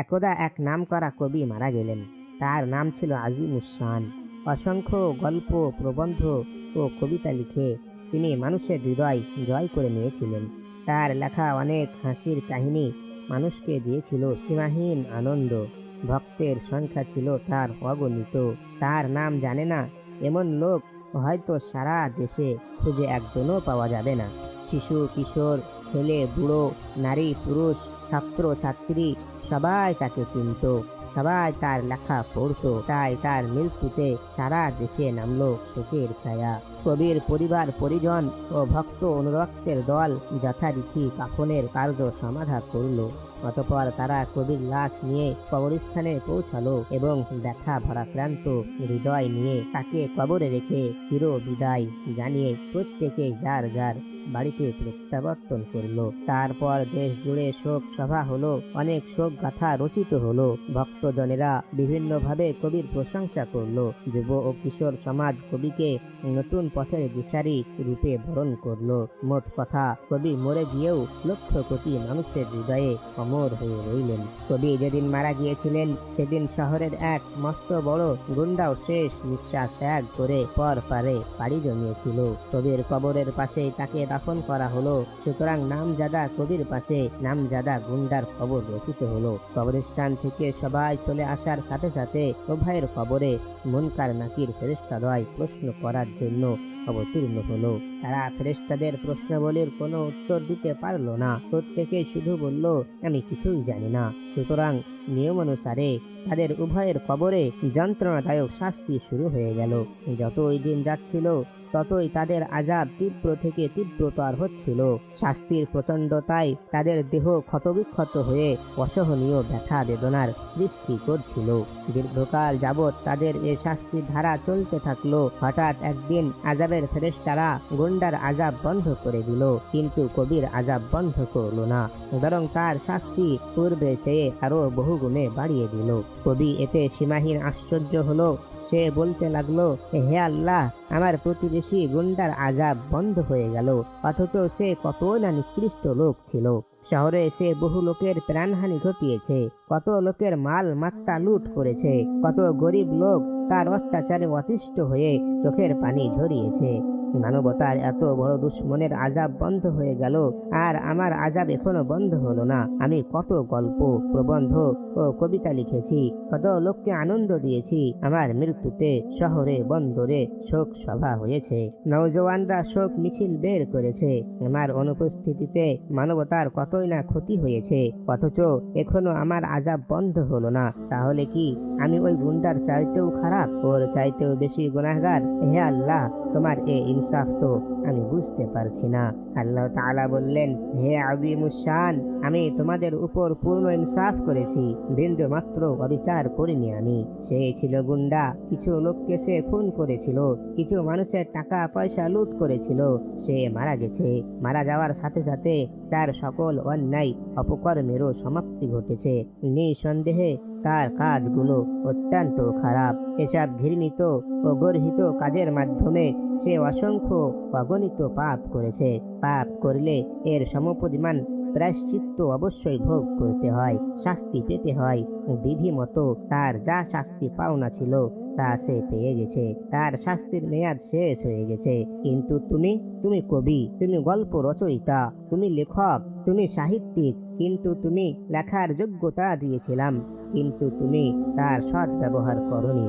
একদা এক নামকরা কবি মারা গেলেন। তার নাম ছিল আজিমুস শান। অসংখ্য গল্প, প্রবন্ধ ও কবিতা লিখে তিনি মানুষের হৃদয় জয় করে নিয়েছিলেন। তার লেখা অনেক হাসির কাহিনী মানুষকে দিয়েছিল সীমাহীন আনন্দ। ভক্তের সংখ্যা ছিল তার অগণিত। তার নাম জানে না এমন লোক হয়তো সারা দেশে খুঁজে একজনও পাওয়া যাবে না। শিশু, কিশোর, ছেলে, বুড়ো, নারী, পুরুষ, ছাত্র, ছাত্রী সবাই তাকে চিনত, সবাই তার লেখা পড়তো। তাই তার মৃত্যুতে সারা দেশে নামলো শোকের ছায়া। কবির পরিবার পরিজন ও ভক্ত অনুরক্তের দল যথারীতি কাফনের কার্য সমাধা করলো। অতঃপর তারা কবির লাশ নিয়ে কবরস্থানে পৌঁছালো এবং ব্যথা ভারাক্রান্ত হৃদয় নিয়ে তাকে কবরে রেখে চির বিদায় জানিয়ে প্রত্যেকে যার যার বাড়িতে প্রত্যাবর্তন করলো। তারপর দেশ জুড়ে শোক সভা হলো, অনেক শোক গাথা রচিত হলো। ভক্তজনেরা বিভিন্নভাবে কবির প্রশংসা করলো। যুব ও কিশোর সমাজ কবিকে নতুন পথের দিশারি রূপে বরণ করলো। মোট কথা, কবি মরে গিয়েও লক্ষ কোটি মানুষের হৃদয়ে অমর হয়ে রইলেন। কবি যেদিন মারা গিয়েছিলেন সেদিন শহরের এক মস্ত বড় গুন্ডাও শেষ নিঃশ্বাস ত্যাগ করে পর পারে পাড়ি জমিয়েছিল। কবির কবরের পাশেই তাকে দাফন করা হলো। সুতরাং নামজাদা কবির পাশে নামজাদা গুন্ডার কবর রচিত হলো। কবরস্থান থেকে সবাই চলে আসার সাথে সাথে উভয়ের কবরে মুনকার নাকির ফেরেশতাদ্বয় প্রশ্ন করার জন্য অবতীর্ণ হলো। তারা ফেরেশতাদের প্রশ্নাবলীর কোনো উত্তর দিতে পারল না। প্রত্যেকে শুধু বলল, আমি কিছুই জানি না। সুতরাং নিয়মানুসারে তাদের উভয়ের কবরে যন্ত্রণাদায়ক শাস্তি শুরু হয়ে গেল। যতই দিন যাচ্ছিল ততই তাদের আযাব তীব্র থেকে তীব্রতর হচ্ছিল। শাস্তির প্রচণ্ডতায় তাদের দেহ ক্ষতবিক্ষত হয়ে অসহনীয় ব্যথা বেদনার সৃষ্টি করছিল। দীর্ঘকাল যাবৎ তাদের এ শাস্তির ধারা চলতে থাকলো। হঠাৎ একদিন আযাবের ফেরেশতারা গুন্ডার আযাব বন্ধ করে দিল, কিন্তু কবির আযাব বন্ধ করলো না, বরং তার শাস্তি পূর্বের চেয়ে আরো বহুগুণে বাড়িয়ে দিল। কবি এতে সীমাহীন আশ্চর্য হলো। সে বলতে লাগলো, হে আল্লাহ, আমার প্রতিবেশী গুন্ডার আযাব বন্ধ হয়ে গেল, অথচ সে কত না নিকৃষ্ট লোক ছিল। শহরে সে বহু লোকের প্রাণহানি ঘটিয়েছে, কত লোকের মাল মাত্তা লুট করেছে, কত গরিব লোক তার অত্যাচারে অতিষ্ঠ হয়ে চোখের পানি ঝরিয়েছে। মানবতার এত বড় দুশ্মনের আযাব বন্ধ হয়ে গেল, আর আমার আযাব এখনো বন্ধ হলো না। আমি কত গল্প, প্রবন্ধ ও কবিতা লিখেছি, কত লোককে আনন্দ দিয়েছি। আমার মৃত্যুতে শহরে বন্দরে শোক সভা হয়েছে, নওজওয়ানরা শোক মিছিল বের করেছে। আমার অনুপস্থিতিতে মানবতার কতই না ক্ষতি হয়েছে, অথচ এখনো আমার আযাব বন্ধ হলো না। তাহলে কি আমি ওই গুন্ডার চাইতেও খারাপ, ওর চাইতেও বেশি গুনাহগার? হে আল্লাহ, তোমার এ ইনসাফ তো আমি বুঝতে পারছি না। আল্লাহ তাআলা বললেন, হে আযীমুস-শান, আমি তোমাদের উপর পূর্ণ ইনসাফ করেছি, বিন্দু মাত্র অবিচার করিনি আমি। সে ছিল গুন্ডা, কিছু লোককে সে খুন করেছিল, কিছু মানুষের টাকা পয়সা লুট করেছিল। সে মারা গেছে। মারা যাওয়ার সাথে সাথে তার সকল অন্যায় অপকর্মেরও সমাপ্তি ঘটেছে। নিঃসন্দেহে তার কাজগুলো অত্যন্ত খারাপ। এসব ঘৃণিত ও গর্হিত কাজের মাধ্যমে সে অসংখ্য অগণিত পাপ করেছে। পাপ করলে এর সমপরিমাণ প্রায়শ্চিত্ত অবশ্যই ভোগ করতে হয়, শাস্তি পেতে হয়। বিধিমতো তার যা শাস্তি পাওনা ছিল তা সে পেয়ে গেছে, তার শাস্তির মেয়াদ শেষ হয়ে গেছে। কিন্তু তুমি কবি, তুমি গল্প রচয়িতা, তুমি লেখক, তুমি সাহিত্যিক, কিন্তু তুমি লেখার যোগ্যতা দিয়েছিলাম, কিন্তু তুমি তার সৎ ব্যবহার করনি।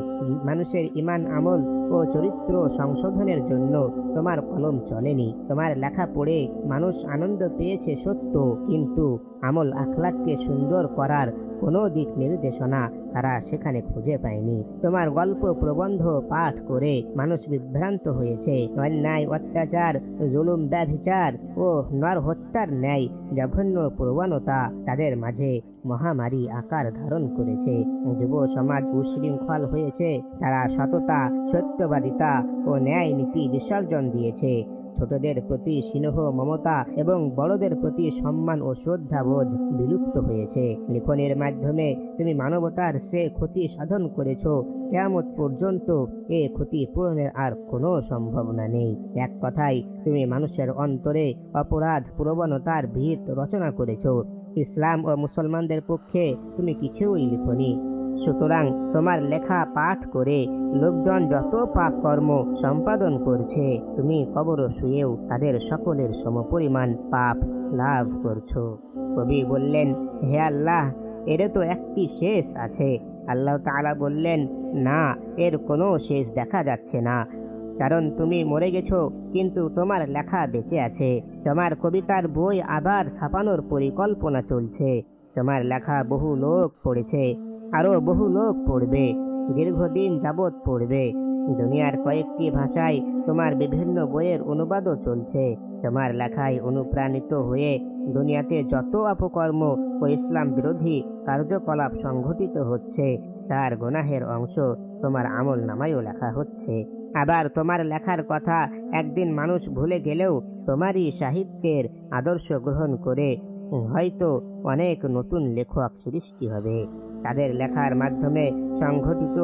মানুষের ঈমান, আমল ও চরিত্র সংশোধনের জন্য তোমার কলম চলেনি। তোমার লেখা পড়ে মানুষ আনন্দ পেয়েছে সত্য, কিন্তু আমল আখলাককে সুন্দর করার কোনো দিক নির্দেশনা তারা সেখানে খুঁজে পায়নি। তোমার গল্প প্রবন্ধ পাঠ করে মানুষ বিভ্রান্ত হয়েছে। অন্যায়, অত্যাচার, জুলুম, ব্যভিচার ও নরহত্যার ন্যায় জঘন্য প্রবণতা তাদের মাঝে মহামারী আকার ধারণ করেছে। যুব সমাজ উশৃঙ্খল হয়েছে। তারা সততা, সত্যবাদিতা ও ন্যায় নীতি বিসর্জন দিয়েছে। ছোটদের প্রতি স্নেহ মমতা এবং বড়দের প্রতি সম্মান ও শ্রদ্ধাবোধ বিলুপ্ত হয়েছে। লিখনের মাধ্যমে তুমি মানবতার সে ক্ষতি সাধন করেছ, কিয়ামত পর্যন্ত এ ক্ষতি পূরণের আর কোনো সম্ভাবনা নেই। এক কথায় তুমি মানুষের অন্তরে অপরাধ প্রবণতার ভিত রচনা করেছ। ইসলাম ও মুসলমানদের পক্ষে তুমি কিছুই লিখনি। সুতরাং তোমার লেখা পাঠ করে লোকজন যত পাপ কর্ম সম্পাদন করছে, তুমি কবর শুয়েও তাদের সকলের সমপরিমাণ পাপ লাভ করছো। কবি বললেন, হে আল্লাহ, এর তো একটি শেষ আছে। আল্লাহ তাআলা বললেন, না, এর কোনো শেষ দেখা যাচ্ছে না, কারণ তুমি মরে গেছো, কিন্তু তোমার লেখা বেঁচে আছে। তোমার কবিতার বই আবার ছাপানোর পরিকল্পনা চলছে। তোমার লেখা বহু লোক পড়েছে, আরও বহু লোক পড়বে, দীর্ঘদিন যাবৎ পড়বে। দুনিয়ার কয়েকটি ভাষায় তোমার বিভিন্ন বইয়ের অনুবাদও চলছে। তোমার লেখায় অনুপ্রাণিত হয়ে দুনিয়াতে যত অপকর্ম ও ইসলাম বিরোধী কার্যকলাপ সংঘটিত হচ্ছে, তার গুনাহের অংশ তোমার আমল নামায়ও লেখা হচ্ছে। আবার তোমার লেখার কথা একদিন মানুষ ভুলে গেলেও তোমারই সাহিত্যের আদর্শ গ্রহণ করে হয়তো অনেক নতুন লেখক সৃষ্টি হবে। তাদের লেখার মাধ্যমে সংঘটিত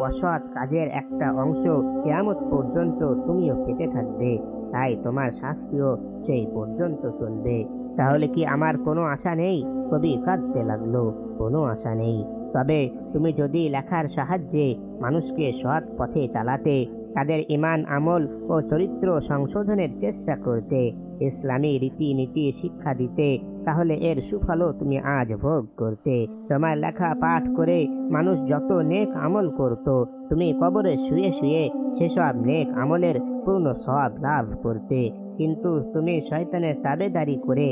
অসৎ কাজের একটা অংশ কিয়ামত পর্যন্ত তুমিও পেতে থাকবে, তাই তোমার শাস্তিও সেই পর্যন্ত চলবে। তাহলে কি আমার কোনো আশা নেই? কবি কাঁদতে লাগলো। কোনো আশা নেই। তবে তুমি যদি লেখার সাহায্যে মানুষকে সৎ পথে চালাতে, তাদের ঈমান আমল ও চরিত্র সংশোধনের চেষ্টা করতে, ইসলামী রীতিনীতি শিক্ষা দিতে, তাহলে এর সুফলও তুমি আজ ভোগ করতে। তোমার লেখা পাঠ করে মানুষ যত নেক আমল করত, তুমি কবরে শুয়ে শুয়ে সেসব নেক আমলের পূর্ণ সওয়াব লাভ করতে। কিন্তু তুমি শয়তানের তাবেদারি করে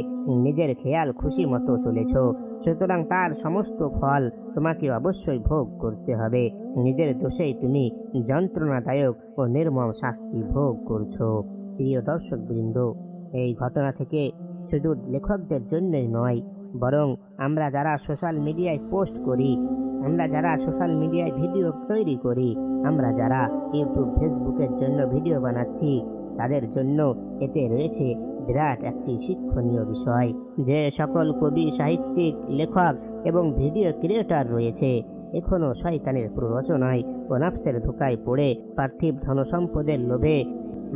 নিজের খেয়াল খুশি মতো চলেছ, সুতরাং তার সমস্ত ফল তোমাকে অবশ্যই ভোগ করতে হবে। নিজের দোষেই তুমি যন্ত্রণাদায়ক ও নির্মম শাস্তি ভোগ করছো। প্রিয় দর্শকবৃন্দ, এই ঘটনা থেকে শুধু লেখকদের জন্যই নয়, বরং আমরা যারা সোশ্যাল মিডিয়ায় পোস্ট করি, আমরা যারা সোশ্যাল মিডিয়ায় ভিডিও তৈরি করি, আমরা যারা ইউটিউব ফেসবুকের জন্য ভিডিও বানাচ্ছি, তাদের জন্য এতে রয়েছে বিরাট একটি শিক্ষণীয় বিষয়। যে সকল কবি, সাহিত্যিক, লেখক এবং ভিডিও ক্রিয়েটর রয়েছে, এখনও শয়তানের প্ররোচনায় ও নাফসের ধোঁকায় পড়ে পার্থিব ধনসম্পদের লোভে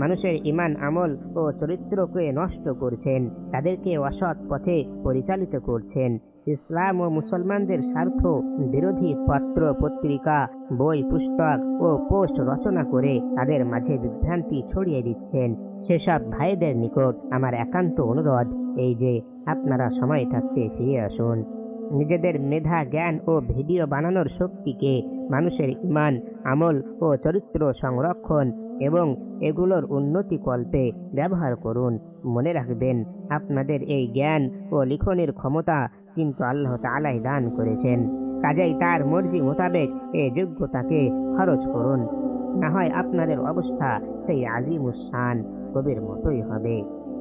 মানুষের ঈমান আমল ও চরিত্রকে নষ্ট করছেন, তাদেরকে অসৎ পথে পরিচালিত করছেন। ইসলাম ও মুসলমানদের স্বার্থ বিরোধী পত্র পত্রিকা, বই, পুস্তক ও পোস্ট রচনা করে তাদের মাঝে বিভ্রান্তি ছড়িয়ে দিচ্ছেন। সেসব ভাইদের নিকট আমার একান্ত অনুরোধ, এই যে আপনারা সময় থাকতে ফিরে আসুন। নিজেদের মেধা, জ্ঞান ও ভিডিও বানানোর শক্তিকে মানুষের ঈমান আমল ও চরিত্র সংরক্ষণ এবং এগুলোর উন্নতি কল্পে ব্যবহার করুন। মনে রাখবেন, আপনাদের এই জ্ঞান ও লিখনের ক্ষমতা কিন্তু আল্লাহ তাআলাই দান করেছেন। কাজেই তার মর্জি মোতাবেক এই যোগ্যতাকে খরচ করুন, না হয় আপনাদের অবস্থা সেই আজিমুস শান কবির মতোই হবে।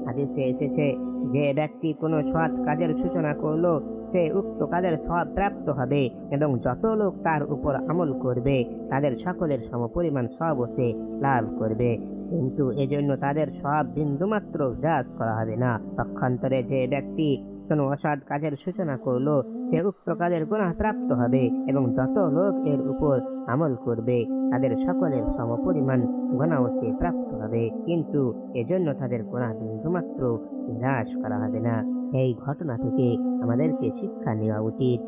হাদিসে এসেছে, যে ব্যক্তি কোনো সৎ কাজের সূচনা করলো, সে উক্ত কাজের সওয়াব প্রাপ্ত হবে এবং যত লোক তার উপর আমল করবে, তাদের সকলের সমপরিমাণ সওয়াবও সে লাভ করবে, কিন্তু এজন্য তাদের সওয়াব বিন্দুমাত্র হ্রাস করা হবে না। পক্ষান্তরে যে ব্যক্তি কোনো অসৎ কাজের সূচনা করলো, সে উক্ত কাজের গুনাহ প্রাপ্ত হবে এবং যত লোক এর উপর আমল করবে, তাদের সকলের সমপরিমাণ গুনাহও সে প্রাপ্ত হবে, কিন্তু এজন্য তাদের গুনাহ বিন্দুমাত্র হ্রাস করা হবে না। এই ঘটনা থেকে আমাদেরকে শিক্ষা নেওয়া উচিত।